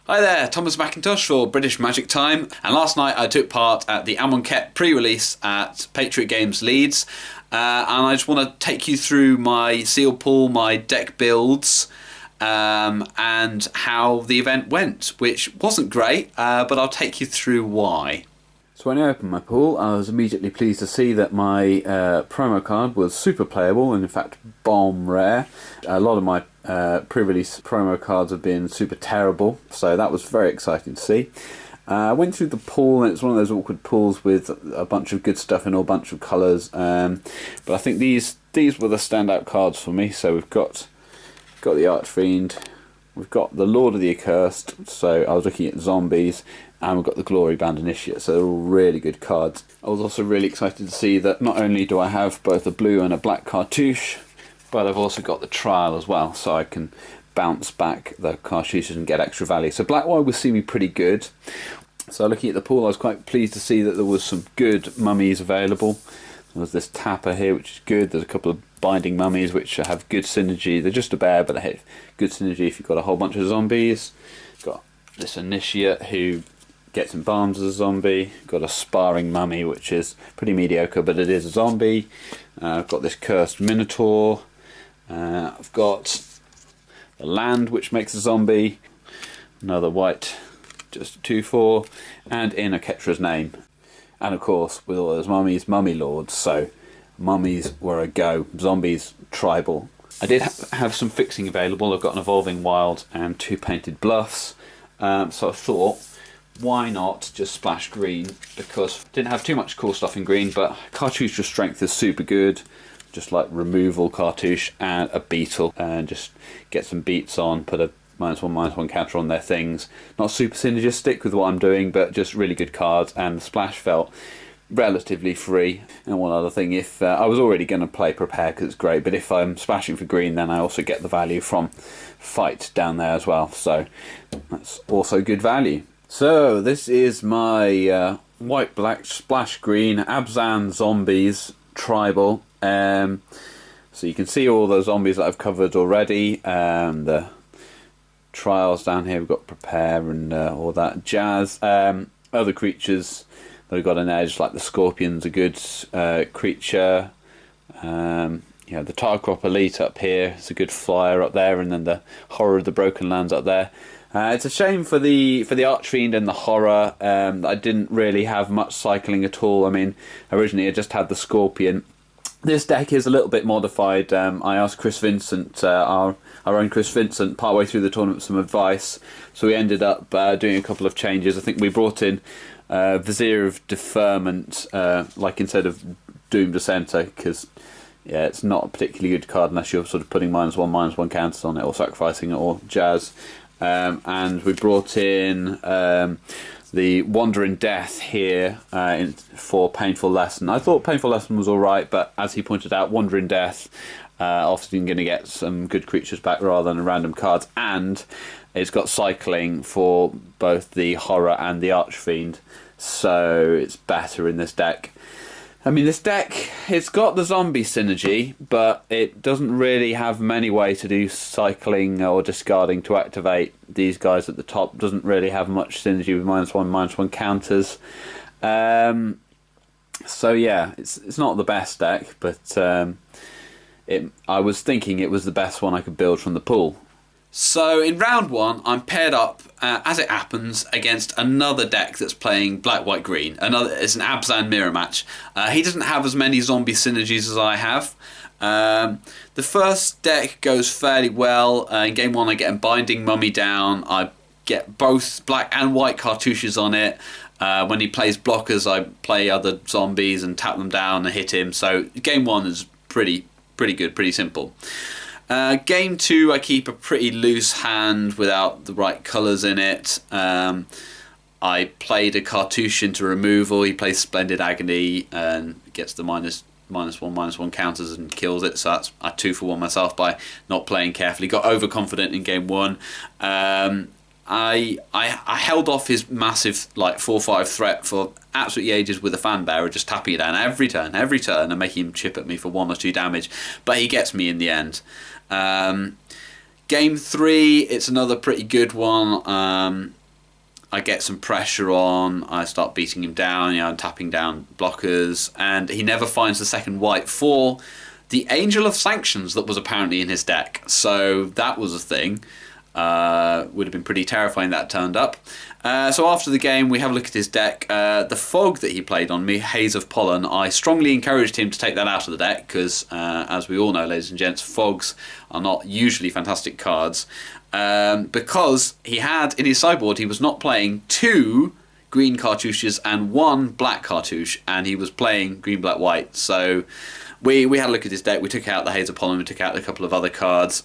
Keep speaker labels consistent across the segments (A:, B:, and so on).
A: Hi there, Thomas McIntosh for British Magic Time, and last night I took part at the Amonkhet pre-release at Patriot Games Leeds, and I just want to take you through my seal pool, my deck builds, and how the event went, which wasn't great, but I'll take you through why.
B: So when I opened my pool, I was immediately pleased to see that my promo card was super playable and in fact bomb rare. A lot of my pre-release promo cards have been super terrible, so that was very exciting to see. I went through the pool, and it's one of those awkward pools with a bunch of good stuff in a bunch of colours, but I think these were the standout cards for me. So we've got the Archfiend, we've got the Lord of the Accursed, so I was looking at zombies, and we've got the Glory Band Initiate, so they're all really good cards. I was also really excited to see that not only do I have both a blue and a black cartouche, but I've also got the Trial as well, so I can bounce back the cartouches and get extra value. So black-white will see me pretty good. So looking at the pool, I was quite pleased to see that there was some good mummies available. There's this Tapper here, which is good. There's a couple of Binding Mummies, which have good synergy. They're just a bear, but they have good synergy if you've got a whole bunch of zombies. Got this Initiate, who gets embalmed as a zombie. Got a Sparring Mummy, which is pretty mediocre, but it is a zombie. I've got this Cursed Minotaur. I've got the Land, which makes a zombie. Another white, just a 2/4. And in Aketra's Name. And of course, with all those mummies, Mummy Lords. So mummies were a go. Zombies, tribal. I did have some fixing available. I've got an Evolving Wild and 2 Painted Bluffs. So I thought, why not just splash green? Because I didn't have too much cool stuff in green, but Cartouche of Strength is super good. Just like removal cartouche and a Beetle, and just get some beats on, put a -1/-1 counter on their things. Not super synergistic with what I'm doing, but just really good cards, and the splash felt relatively free. And one other thing, if I was already going to play Prepare because it's great, but if I'm splashing for green, then I also get the value from Fight down there as well, so that's also good value. So this is my white, black, splash green Abzan Zombies Tribal. So you can see all those zombies that I've covered already. The Trials down here, we've got Prepare and all that jazz. Other creatures that have got an edge, like the Scorpion's a good creature. The Tarkrop Elite up here is a good flyer up there, and then the Horror of the Broken Lands up there. It's a shame for the Archfiend and the Horror that I didn't really have much cycling at all. I mean, originally I just had the Scorpion. This deck is a little bit modified. I asked Chris Vincent, our own Chris Vincent, partway through the tournament, some advice. So we ended up doing a couple of changes. I think we brought in Vizier of Deferment, like instead of Doom Dissenter, because it's not a particularly good card unless you're sort of putting -1/-1 counters on it or sacrificing it or jazz. And we brought in the Wandering Death here for Painful Lesson. I thought Painful Lesson was alright, but as he pointed out, Wandering Death, often going to get some good creatures back rather than random cards, and it's got cycling for both the Horror and the Archfiend, so it's better in this deck. I mean, this deck, it's got the zombie synergy, but it doesn't really have many ways to do cycling or discarding to activate these guys at the top. Doesn't really have much synergy with -1/-1 counters. So yeah, it's not the best deck, but I was thinking it was the best one I could build from the pool.
A: So in round one, I'm paired up, as it happens, against another deck that's playing black, white, green. It's an Abzan mirror match. He doesn't have as many zombie synergies as I have. The first deck goes fairly well. In game one, I get a Binding Mummy down. I get both black and white cartouches on it. When he plays blockers, I play other zombies and tap them down and hit him. So game one is pretty good, pretty simple. Game two, I keep a pretty loose hand without the right colours in it. I played a cartouche into removal. He plays Splendid Agony and gets the -1/-1 counters and kills it. So that's a 2-for-1 myself by not playing carefully. Got overconfident in game one. I held off his massive 4/5 threat for absolutely ages with a Fan Bearer, just tapping it down every turn, and making him chip at me for 1 or 2 damage. But he gets me in the end. Game 3, it's another pretty good one. I get some pressure on, I start beating him down, I'm tapping down blockers, and he never finds the second white for the Angel of Sanctions that was apparently in his deck. So that was a thing. Would have been pretty terrifying that turned up. So after the game, we have a look at his deck. The Fog that he played on me, Haze of Pollen, I strongly encouraged him to take that out of the deck because, as we all know, ladies and gents, Fogs are not usually fantastic cards. Because he had, in his sideboard, he was not playing 2 green cartouches and 1 black cartouche, and he was playing green, black, white. So we had a look at his deck, we took out the Haze of Pollen, we took out a couple of other cards,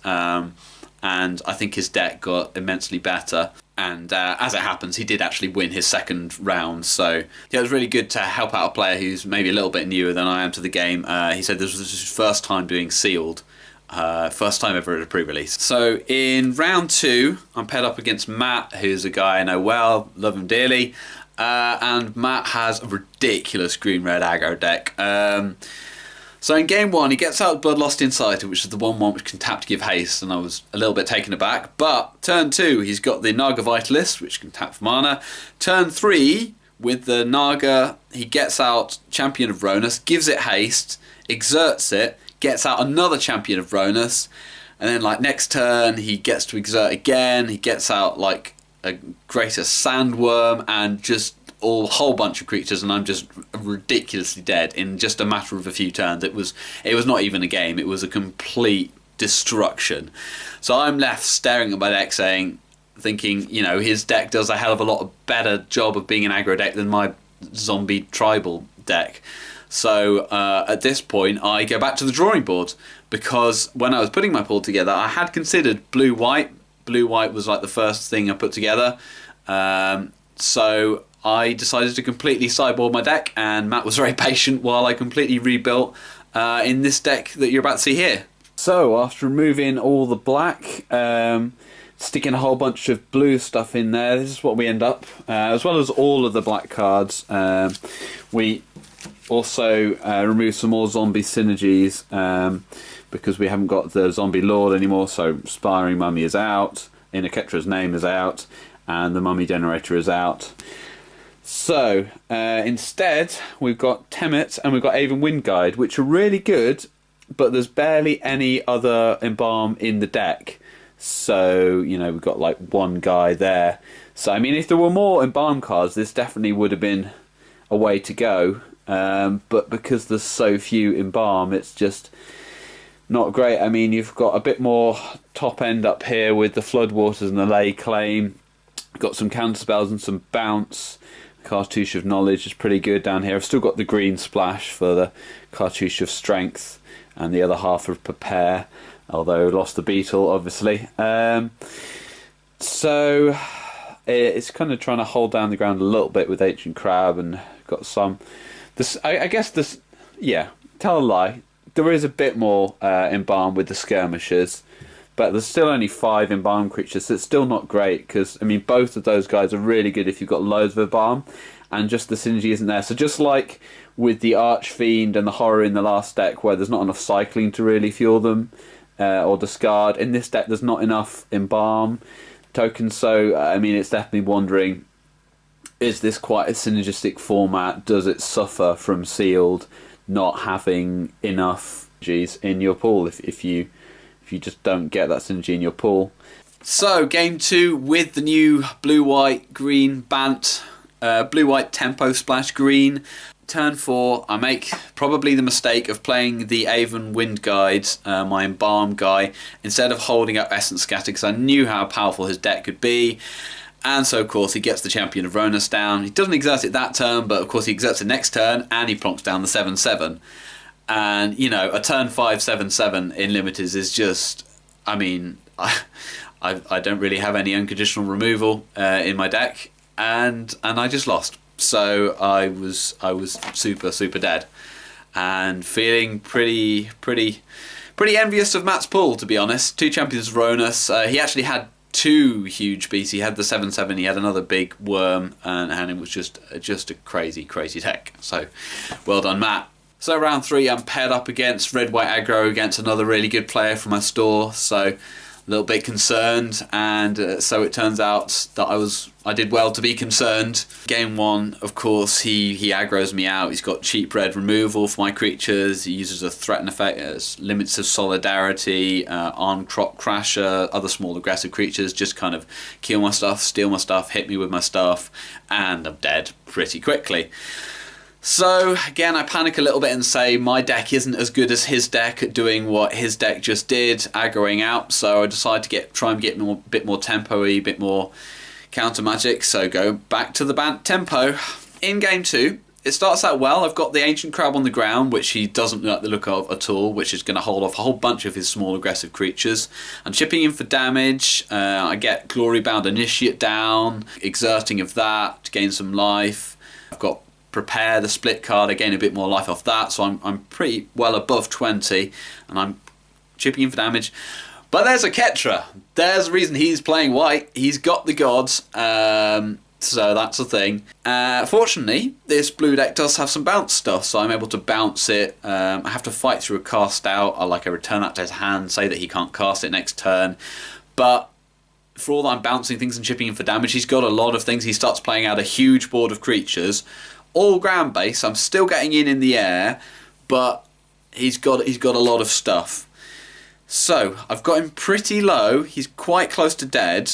A: and I think his deck got immensely better. And as it happens, he did actually win his second round. So yeah, it was really good to help out a player who's maybe a little bit newer than I am to the game. He said this was his first time doing sealed. First time ever at a pre-release. So in round 2, I'm paired up against Matt, who's a guy I know well, love him dearly. And Matt has a ridiculous green-red aggro deck. So in game 1, he gets out Bloodlust Insider, which is the 1/1 which can tap to give haste, and I was a little bit taken aback. But turn 2, he's got the Naga Vitalist, which can tap for mana. Turn 3, with the Naga, he gets out Champion of Ronus, gives it haste, exerts it, gets out another Champion of Ronus, and then like next turn he gets to exert again, he gets out like a Greater Sandworm and just a whole bunch of creatures, and I'm just ridiculously dead in just a matter of a few turns. It was not even a game, it was a complete destruction. So I'm left staring at my deck thinking, his deck does a hell of a lot better job of being an aggro deck than my zombie tribal deck. So at this point I go back to the drawing board, because when I was putting my pool together I had considered blue-white. Blue-white was like the first thing I put together. So I decided to completely sideboard my deck, and Matt was very patient while I completely rebuilt in this deck that you're about to see here.
B: So after removing all the black, sticking a whole bunch of blue stuff in there, this is what we end up, as well as all of the black cards. We also remove some more zombie synergies because we haven't got the zombie lord anymore. So Spiring Mummy is out, Inaketra's Name is out, and the Mummy Generator is out. So instead we've got Temet and we've got Aven Windguide, which are really good, but there's barely any other Embalm in the deck. So we've got like one guy there. So I mean, if there were more Embalm cards, this definitely would have been a way to go. But because there's so few Embalm, it's just not great. I mean, you've got a bit more top end up here with the Floodwaters and the Lay Claim. You've got some counterspells and some bounce. Cartouche of Knowledge is pretty good down here. I've still got the green splash for the Cartouche of Strength and the other half of Prepare, although lost the Beetle obviously. So it's kind of trying to hold down the ground a little bit with Ancient Crab, and got some I guess this, yeah, tell a lie, there is a bit more Embalm with the Skirmishers, but there's still only 5 Embalm creatures, so it's still not great, because I mean both of those guys are really good if you've got loads of Embalm, and just the synergy isn't there. So just like with the Archfiend and the Horror in the last deck, where there's not enough cycling to really fuel them or discard, in this deck there's not enough Embalm tokens. So I mean, it's definitely wondering, is this quite a synergistic format? Does it suffer from sealed not having enough Gs in your pool if you just don't get that synergy in your pool?
A: So game 2 with the new blue-white green Bant, blue-white tempo splash green. Turn 4, I make probably the mistake of playing the Aven Windguide, my Embalm guy, instead of holding up Essence Scatter, because I knew how powerful his deck could be. And so of course he gets the Champion of Ronus down. He doesn't exert it that turn, but of course he exerts it next turn, and he plonks down the 7/7. And a turn 5 7/7 in limiters is just, I mean, I don't really have any unconditional removal in my deck, and I just lost. So I was super dead, and feeling pretty envious of Matt's pool, to be honest. 2 Champions of Ronus. He actually had 2 huge beasts. He had the 7/7. He had another big worm, and it was just a crazy deck. So well done, Matt. So round 3, I'm paired up against red-white aggro against another really good player from my store. So a little bit concerned, and so it turns out that I did well to be concerned. Game 1, of course, he aggroes me out. He's got cheap red removal for my creatures. He uses a threaten effect, limits of solidarity, armed crop crasher, other small aggressive creatures, just kind of kill my stuff, steal my stuff, hit me with my stuff, and I'm dead pretty quickly. So, again, I panic a little bit and say my deck isn't as good as his deck at doing what his deck just did, aggroing out, so I decide to try and get a bit more tempo-y, a bit more counter magic, so go back to the Bant tempo. In Game 2, it starts out well. I've got the Ancient Crab on the ground, which he doesn't like the look of at all, which is going to hold off a whole bunch of his small aggressive creatures. I'm chipping in for damage. I get Glory-bound Initiate down, exerting of that to gain some life. I've got Prepare the split card, I gain a bit more life off that, so I'm pretty well above 20, and I'm chipping in for damage. But there's a Ketra. There's the reason he's playing white. He's got the gods, so that's a thing. Fortunately, this blue deck does have some bounce stuff, so I'm able to bounce it. I have to fight through a cast out. I return that to his hand, say that he can't cast it next turn. But for all that I'm bouncing things and chipping in for damage, he's got a lot of things. He starts playing out a huge board of creatures, all ground base. I'm still getting in the air, but he's got a lot of stuff. So I've got him pretty low. He's quite close to dead,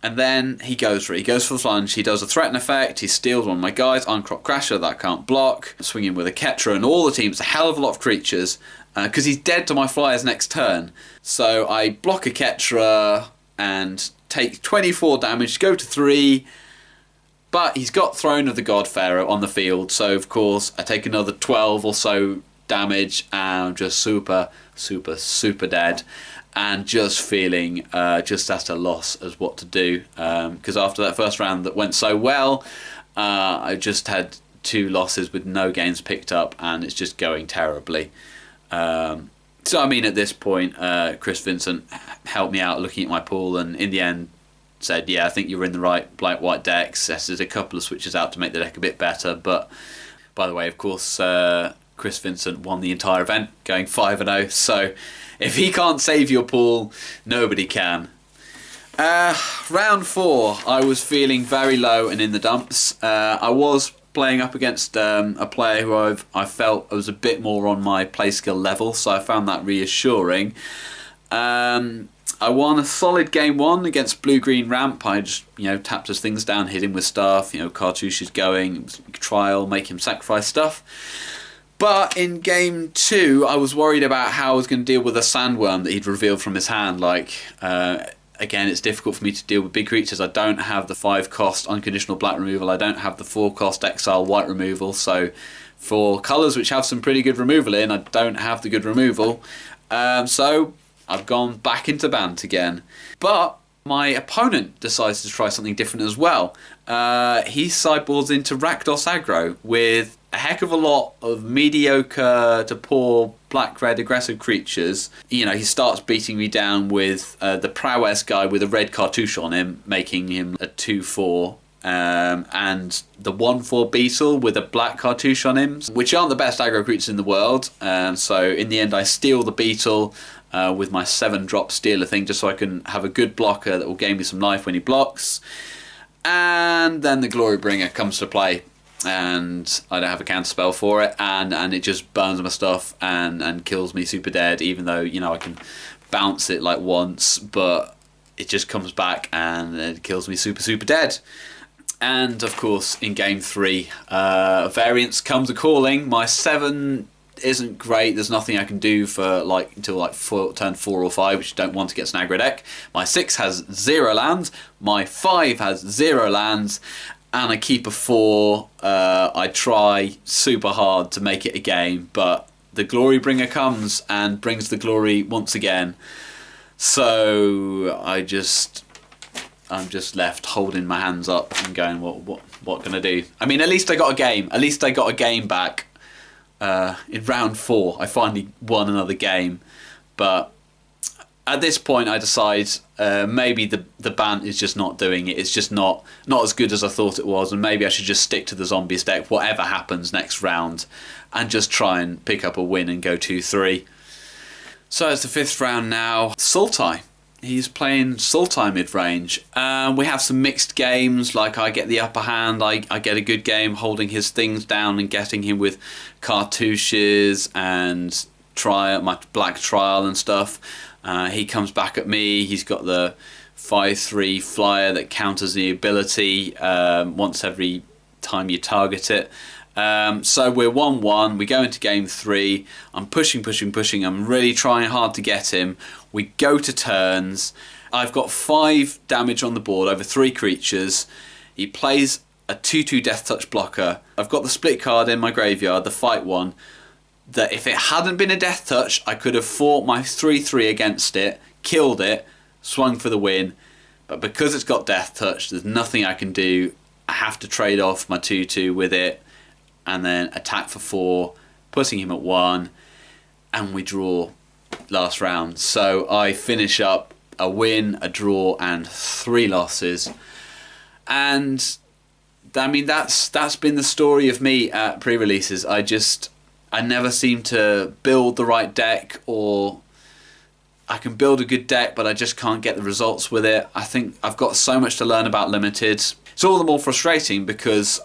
A: and then he goes for the plunge. He does a threaten effect. He steals one of my guys, Uncrop Crasher, that can't block. Swinging with a Ketra and all the teams, a hell of a lot of creatures, because he's dead to my flyers next turn. So I block a Ketra and take 24 damage, go to 3. But he's got Throne of the God Pharaoh on the field, so of course I take another 12 or so damage, and I'm just super dead, and just feeling just at a loss as what to do, because after that first round that went so well, I just had 2 losses with no gains picked up, and it's just going terribly. So I mean, at this point, Chris Vincent helped me out looking at my pool, and in the end said, yeah, I think you're in the right black-white decks. Yes, there's a couple of switches out to make the deck a bit better, but by the way, of course, Chris Vincent won the entire event, going 5-0, so if he can't save your pool, nobody can. Round 4, I was feeling very low and in the dumps. I was playing up against a player who I felt was a bit more on my play skill level, so I found that reassuring. I won a solid game 1 against blue-green ramp. I just, tapped his things down, hit him with stuff, cartouche is going, trial, make him sacrifice stuff. But in game 2, I was worried about how I was going to deal with a sandworm that he'd revealed from his hand. Again, it's difficult for me to deal with big creatures. I don't have the 5-cost unconditional black removal. I don't have the 4-cost exile white removal. So for colours which have some pretty good removal in, I don't have the good removal. So I've gone back into Bant again. But my opponent decides to try something different as well. He sideboards into Rakdos aggro with a heck of a lot of mediocre to poor black-red aggressive creatures. He starts beating me down with the prowess guy with a red cartouche on him, making him a 2/4. And the 1/4 beetle with a black cartouche on him, which aren't the best aggro creatures in the world. So in the end I steal the beetle with my 7-drop stealer thing, just so I can have a good blocker that will gain me some life when he blocks. And then the Glorybringer comes to play, and I don't have a counter spell for it, and it just burns my stuff and kills me super dead, even though I can bounce it once, but it just comes back and it kills me super dead. And of course in game 3, variance comes a calling. My 7 isn't great. There's nothing I can do for until turn 4 or 5, which you don't want to get an aggro deck. My 6 has 0 lands. My 5 has 0 lands, and I keep a 4. I try super hard to make it a game, but the Glorybringer comes and brings the glory once again. So I'm just left holding my hands up and going, what can I do? I mean, at least I got a game. At least I got a game back. In round 4, I finally won another game, but at this point I decide maybe the Bant is just not doing it. It's just not as good as I thought it was, and maybe I should just stick to the zombies deck, whatever happens next round, and just try and pick up a win and go 2-3. So it's the 5th round now. Sultai. He's playing Sultai mid-range. We have some mixed games, like I get the upper hand, I get a good game holding his things down and getting him with cartouches and my black trial and stuff. He comes back at me, he's got the 5/3 flyer that counters the ability once every time you target it. So we're 1-1, we go into game 3, I'm pushing, I'm really trying hard to get him. We go to turns, I've got 5 damage on the board over 3 creatures. He plays a 2/2 Death Touch blocker. I've got the split card in my graveyard, the fight one, that if it hadn't been a Death Touch, I could have fought my 3/3 against it, killed it, swung for the win. But because it's got Death Touch, there's nothing I can do. I have to trade off my 2/2 with it, and then attack for 4, putting him at 1, and we draw last round. So I finish up a win, a draw, and 3 losses. And I mean, that's been the story of me at pre-releases. I never seem to build the right deck, or I can build a good deck, but I just can't get the results with it. I think I've got so much to learn about Limited. It's all the more frustrating because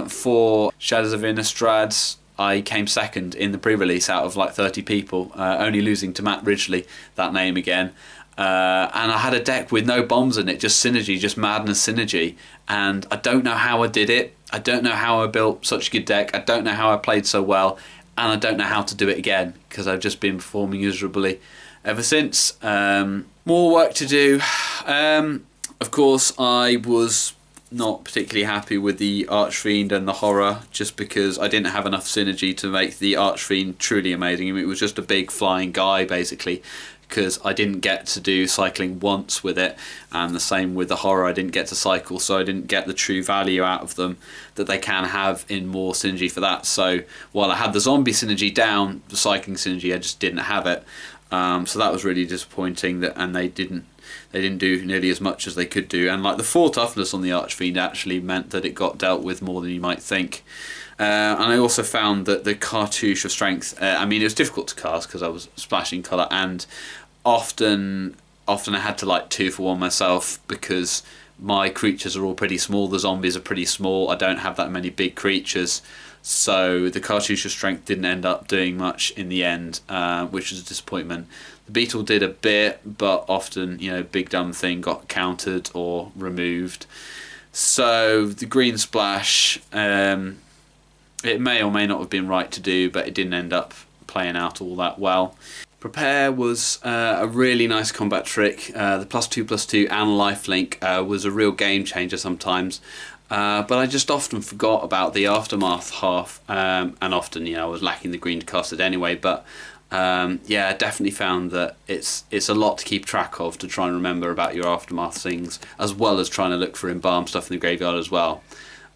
A: for Shadows of Innistrad, I came second in the pre-release out of like 30 people, only losing to Matt Ridgely, that name again. And I had a deck with no bombs in it, just synergy, just madness synergy. And I don't know how I did it. I don't know how I built such a good deck. I don't know how I played so well. And I don't know how to do it again because I've just been performing miserably ever since. More work to do. Of course, I was not particularly happy with the Archfiend and the Horror, just because I didn't have enough synergy to make the Archfiend truly amazing. I mean, it was just a big flying guy, basically, because I didn't get to do cycling once with it, and the same with the Horror. I didn't get to cycle, so I didn't get the true value out of them that they can have in more synergy for that. So while I had the zombie synergy down, the cycling synergy, I just didn't have it. So that was really disappointing, and they didn't do nearly as much as they could do. And like the 4 toughness on the Archfiend actually meant that it got dealt with more than you might think. And I also found that the cartouche of strength, I mean, it was difficult to cast because I was splashing colour, and often I had to like 2 for 1 myself because my creatures are all pretty small. The zombies are pretty small. I don't have that many big creatures. So the cartouche of strength didn't end up doing much in the end, which was a disappointment. The beetle did a bit, but often, big dumb thing got countered or removed. So the green splash, it may or may not have been right to do, but it didn't end up playing out all that well. Prepare was a really nice combat trick. The +2/+2 and lifelink was a real game changer sometimes. But I just often forgot about the aftermath half, and often, I was lacking the green to cast it anyway. But I definitely found that it's a lot to keep track of, to try and remember about your aftermath things, as well as trying to look for embalm stuff in the graveyard as well.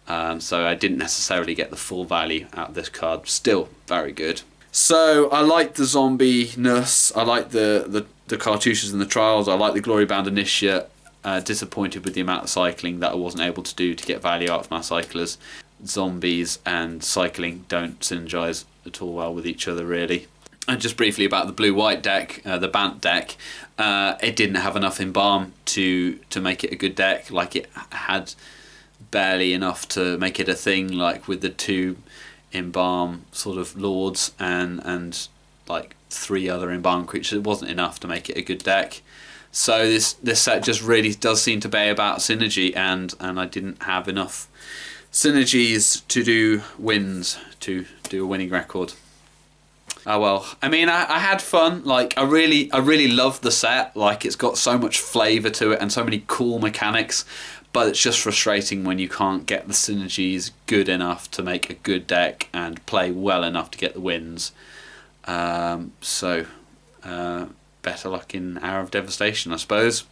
A: So I didn't necessarily get the full value out of this card. Still very good. So I like the zombie-ness. I like the cartouches and the trials. I like the glory bound initiate. Disappointed with the amount of cycling that I wasn't able to do to get value out of my cyclers. Zombies and cycling don't synergize at all well with each other, really. And just briefly about the blue-white deck, the Bant deck, it didn't have enough embalm to make it a good deck. Like, it had barely enough to make it a thing, like with the 2 embalm sort of lords and like 3 other embalm creatures. It wasn't enough to make it a good deck. So this set just really does seem to be about synergy, and I didn't have enough synergies to do wins, to do a winning record. Oh well. I mean, I had fun. Like, I really love the set. Like, it's got so much flavour to it and so many cool mechanics, but it's just frustrating when you can't get the synergies good enough to make a good deck and play well enough to get the wins. Better luck in Hour of Devastation, I suppose.